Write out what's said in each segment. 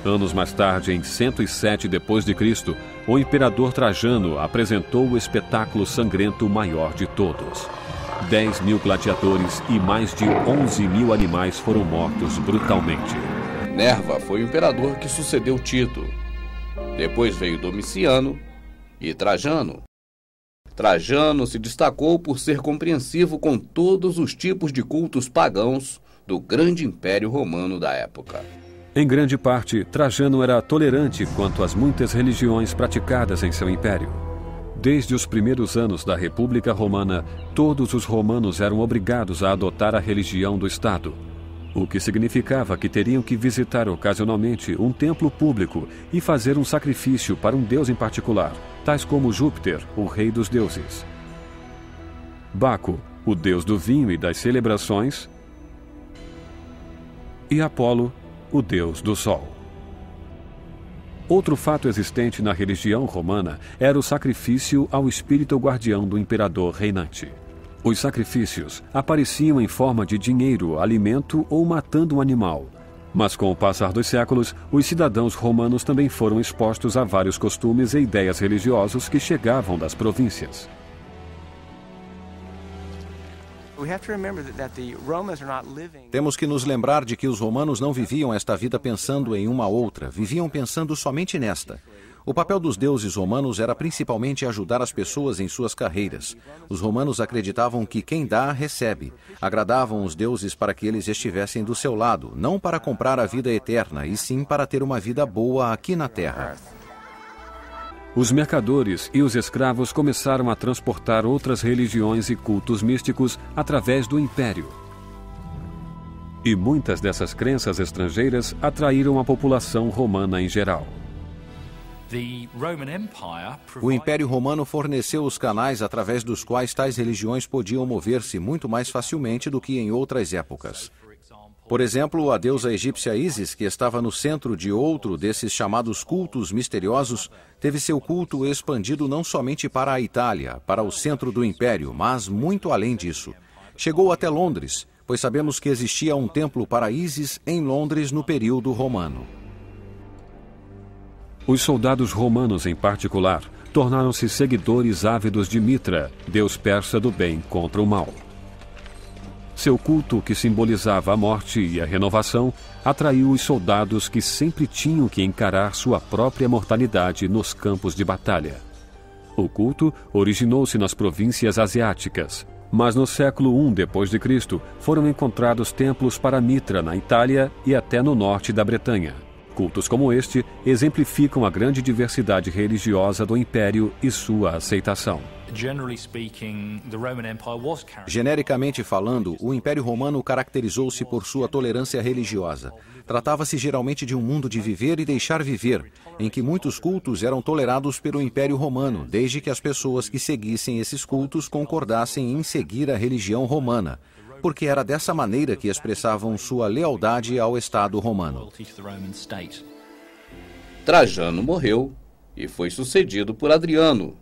Anos mais tarde, em 107 d.C., o imperador Trajano apresentou o espetáculo sangrento maior de todos. 10.000 gladiadores e mais de 11.000 animais foram mortos brutalmente. Nerva foi o imperador que sucedeu Tito. Depois veio Domiciano e Trajano. Trajano se destacou por ser compreensivo com todos os tipos de cultos pagãos do grande Império Romano da época. Em grande parte, Trajano era tolerante quanto às muitas religiões praticadas em seu império. Desde os primeiros anos da República Romana, todos os romanos eram obrigados a adotar a religião do Estado, o que significava que teriam que visitar ocasionalmente um templo público e fazer um sacrifício para um deus em particular, tais como Júpiter, o rei dos deuses, Baco, o deus do vinho e das celebrações, e Apolo, o deus do sol. Outro fato existente na religião romana era o sacrifício ao espírito guardião do imperador reinante. Os sacrifícios apareciam em forma de dinheiro, alimento ou matando um animal. Mas com o passar dos séculos, os cidadãos romanos também foram expostos a vários costumes e ideias religiosos que chegavam das províncias. Temos que nos lembrar de que os romanos não viviam esta vida pensando em uma outra, viviam pensando somente nesta. O papel dos deuses romanos era principalmente ajudar as pessoas em suas carreiras. Os romanos acreditavam que quem dá, recebe. Agradavam os deuses para que eles estivessem do seu lado, não para comprar a vida eterna, e sim para ter uma vida boa aqui na terra. Os mercadores e os escravos começaram a transportar outras religiões e cultos místicos através do império. E muitas dessas crenças estrangeiras atraíram a população romana em geral. O Império Romano forneceu os canais através dos quais tais religiões podiam mover-se muito mais facilmente do que em outras épocas. Por exemplo, a deusa egípcia Ísis, que estava no centro de outro desses chamados cultos misteriosos, teve seu culto expandido não somente para a Itália, para o centro do Império, mas muito além disso. Chegou até Londres, pois sabemos que existia um templo para Ísis em Londres no período romano. Os soldados romanos, em particular, tornaram-se seguidores ávidos de Mitra, deus persa do bem contra o mal. Seu culto, que simbolizava a morte e a renovação, atraiu os soldados que sempre tinham que encarar sua própria mortalidade nos campos de batalha. O culto originou-se nas províncias asiáticas, mas no século I d.C. foram encontrados templos para Mitra na Itália e até no norte da Bretanha. Cultos como este exemplificam a grande diversidade religiosa do Império e sua aceitação. Genericamente falando, o Império Romano caracterizou-se por sua tolerância religiosa. Tratava-se geralmente de um mundo de viver e deixar viver, em que muitos cultos eram tolerados pelo Império Romano, desde que as pessoas que seguissem esses cultos concordassem em seguir a religião romana, porque era dessa maneira que expressavam sua lealdade ao Estado romano. Trajano morreu e foi sucedido por Adriano,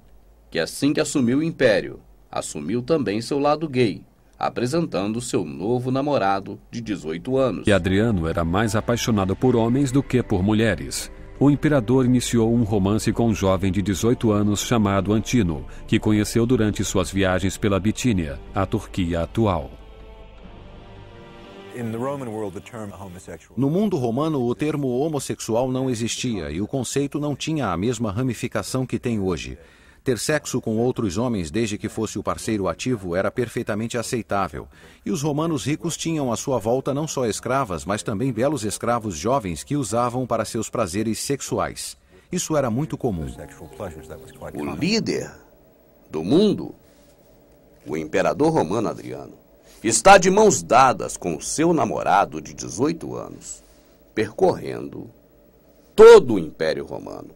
que assim que assumiu o império, assumiu também seu lado gay, apresentando seu novo namorado de 18 anos. E Adriano era mais apaixonado por homens do que por mulheres. O imperador iniciou um romance com um jovem de 18 anos chamado Antino, que conheceu durante suas viagens pela Bitínia, a Turquia atual. No mundo romano, o termo homossexual não existia e o conceito não tinha a mesma ramificação que tem hoje. Ter sexo com outros homens, desde que fosse o parceiro ativo, era perfeitamente aceitável. E os romanos ricos tinham à sua volta não só escravas, mas também belos escravos jovens que usavam para seus prazeres sexuais. Isso era muito comum. O líder do mundo, o imperador romano Adriano, está de mãos dadas com o seu namorado de 18 anos, percorrendo todo o Império Romano,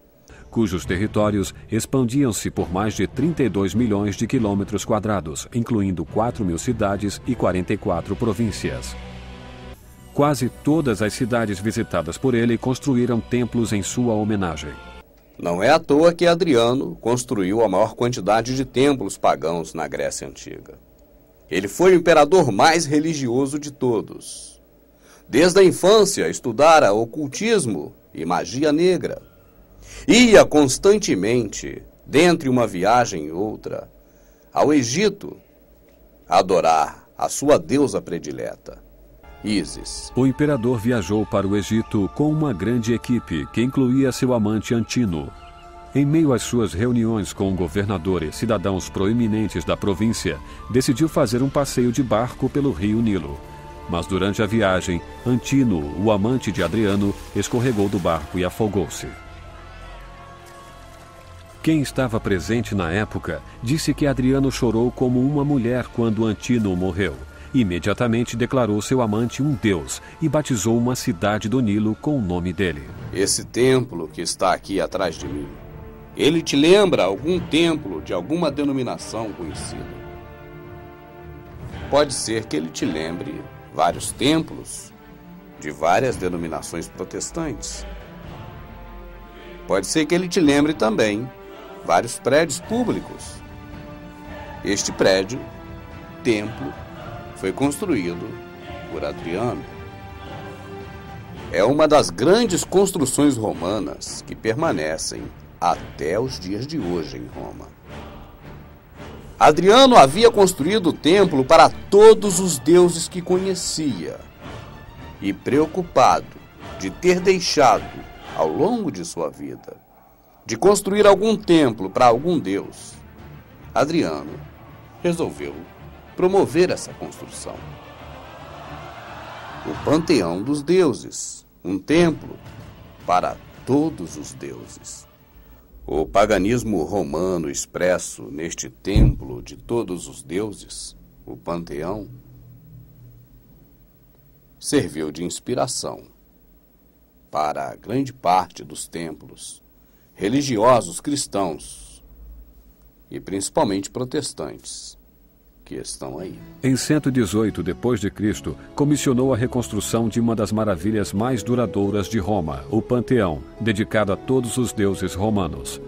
cujos territórios expandiam-se por mais de 32 milhões de quilômetros quadrados, incluindo 4.000 cidades e 44 províncias. Quase todas as cidades visitadas por ele construíram templos em sua homenagem. Não é à toa que Adriano construiu a maior quantidade de templos pagãos na Grécia Antiga. Ele foi o imperador mais religioso de todos. Desde a infância, estudara ocultismo e magia negra. Ia constantemente, dentre uma viagem e outra, ao Egito, adorar a sua deusa predileta, Ísis. O imperador viajou para o Egito com uma grande equipe que incluía seu amante Antino. Em meio às suas reuniões com governadores e cidadãos proeminentes da província, decidiu fazer um passeio de barco pelo rio Nilo. Mas durante a viagem, Antino, o amante de Adriano, escorregou do barco e afogou-se. Quem estava presente na época disse que Adriano chorou como uma mulher quando Antino morreu. Imediatamente declarou seu amante um deus e batizou uma cidade do Nilo com o nome dele. Esse templo que está aqui atrás de mim, ele te lembra algum templo de alguma denominação conhecida? Pode ser que ele te lembre vários templos de várias denominações protestantes. Pode ser que ele te lembre também vários prédios públicos. Este prédio, templo, foi construído por Adriano. É uma das grandes construções romanas que permanecem até os dias de hoje em Roma. Adriano havia construído o templo para todos os deuses que conhecia. E preocupado de ter deixado, ao longo de sua vida, de construir algum templo para algum deus, Adriano resolveu promover essa construção. O panteão dos deuses, um templo para todos os deuses. O paganismo romano expresso neste templo de todos os deuses, o panteão, serviu de inspiração para a grande parte dos templos religiosos cristãos e principalmente protestantes que estão aí. Em 118 d.C., comissionou a reconstrução de uma das maravilhas mais duradouras de Roma, o Panteão, dedicado a todos os deuses romanos.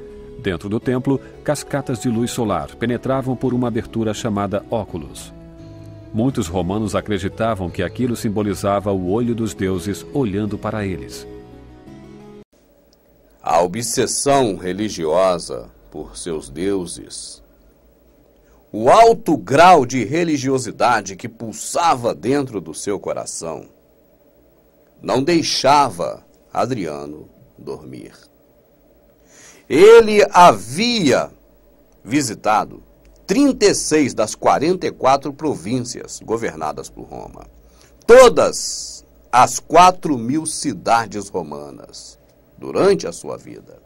Dentro do templo, cascatas de luz solar penetravam por uma abertura chamada óculos. Muitos romanos acreditavam que aquilo simbolizava o olho dos deuses olhando para eles. A obsessão religiosa por seus deuses, o alto grau de religiosidade que pulsava dentro do seu coração, não deixava Adriano dormir. Ele havia visitado 36 das 44 províncias governadas por Roma, todas as 4.000 cidades romanas, durante a sua vida.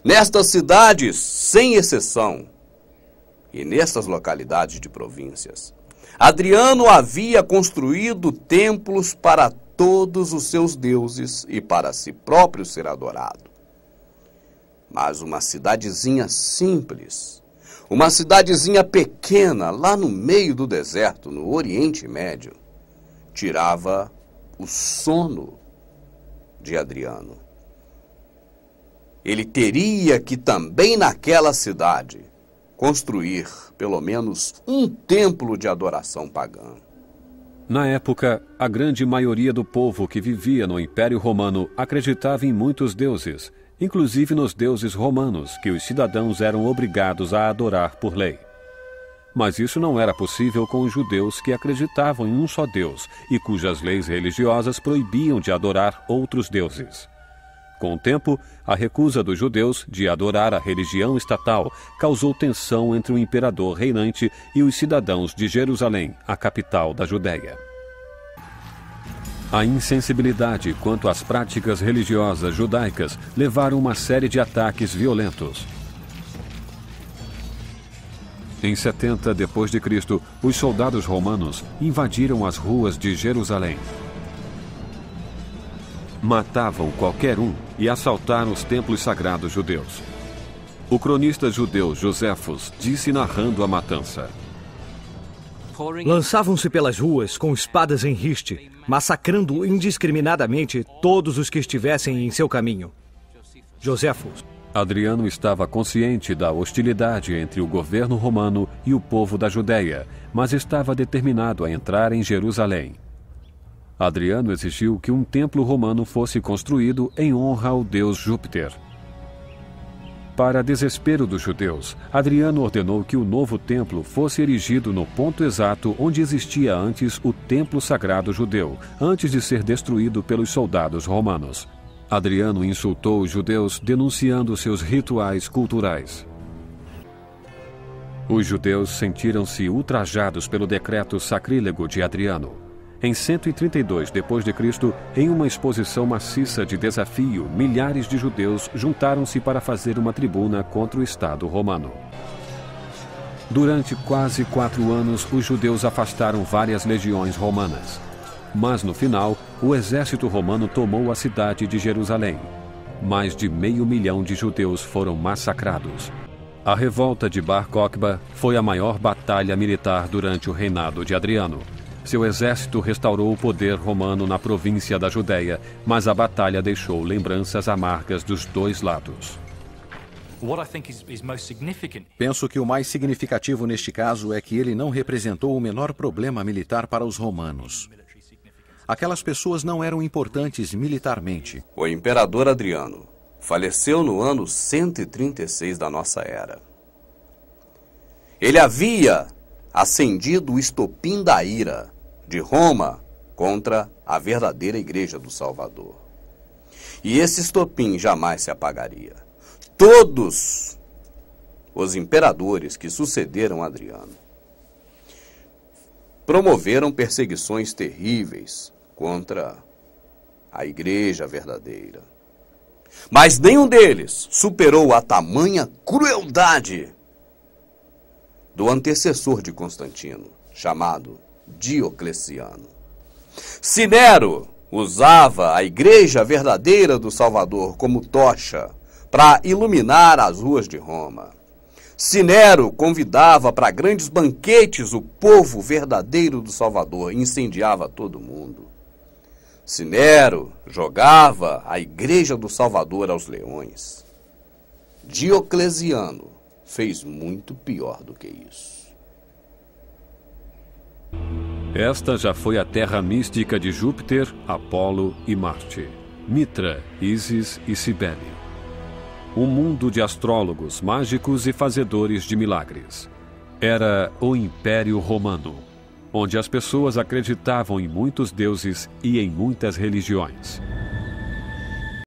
Nestas cidades, sem exceção, e nestas localidades de províncias, Adriano havia construído templos para todos os seus deuses e para si próprio ser adorado. Mas uma cidadezinha simples, uma cidadezinha pequena, lá no meio do deserto, no Oriente Médio, tirava o sono de Adriano. Ele teria que também naquela cidade construir pelo menos um templo de adoração pagã. Na época, a grande maioria do povo que vivia no Império Romano acreditava em muitos deuses, inclusive nos deuses romanos, que os cidadãos eram obrigados a adorar por lei. Mas isso não era possível com os judeus que acreditavam em um só Deus e cujas leis religiosas proibiam de adorar outros deuses. Com o tempo, a recusa dos judeus de adorar a religião estatal causou tensão entre o imperador reinante e os cidadãos de Jerusalém, a capital da Judéia. A insensibilidade quanto às práticas religiosas judaicas levaram uma série de ataques violentos. Em 70 d.C., os soldados romanos invadiram as ruas de Jerusalém. Matavam qualquer um e assaltaram os templos sagrados judeus. O cronista judeu Joséfos disse narrando a matança: lançavam-se pelas ruas com espadas em riste, massacrando indiscriminadamente todos os que estivessem em seu caminho. Joséfos. Adriano estava consciente da hostilidade entre o governo romano e o povo da Judéia, mas estava determinado a entrar em Jerusalém. Adriano exigiu que um templo romano fosse construído em honra ao deus Júpiter. Para desespero dos judeus, Adriano ordenou que o novo templo fosse erigido no ponto exato onde existia antes o templo sagrado judeu, antes de ser destruído pelos soldados romanos. Adriano insultou os judeus denunciando seus rituais culturais. Os judeus sentiram-se ultrajados pelo decreto sacrílego de Adriano. Em 132 d.C., em uma exposição maciça de desafio, milhares de judeus juntaram-se para fazer uma tribuna contra o Estado romano. Durante quase 4 anos, os judeus afastaram várias legiões romanas. Mas no final, o exército romano tomou a cidade de Jerusalém. Mais de 500 mil de judeus foram massacrados. A revolta de Bar Kokhba foi a maior batalha militar durante o reinado de Adriano. Seu exército restaurou o poder romano na província da Judéia, mas a batalha deixou lembranças amargas dos dois lados. Penso que o mais significativo neste caso é que ele não representou o menor problema militar para os romanos. Aquelas pessoas não eram importantes militarmente. O imperador Adriano faleceu no ano 136 da nossa era. Ele havia acendido o estopim da ira de Roma contra a verdadeira Igreja do Salvador. E esse estopim jamais se apagaria. Todos os imperadores que sucederam Adriano promoveram perseguições terríveis contra a Igreja verdadeira. Mas nenhum deles superou a tamanha crueldade do antecessor de Constantino, chamado Diocleciano. Se Nero usava a Igreja verdadeira do Salvador como tocha para iluminar as ruas de Roma, se Nero convidava para grandes banquetes o povo verdadeiro do Salvador e incendiava todo mundo, se Nero jogava a Igreja do Salvador aos leões, Diocleciano fez muito pior do que isso. Esta já foi a terra mística de Júpiter, Apolo e Marte, Mitra, Ísis e Cibele. Um mundo de astrólogos, mágicos e fazedores de milagres. Era o Império Romano, onde as pessoas acreditavam em muitos deuses e em muitas religiões.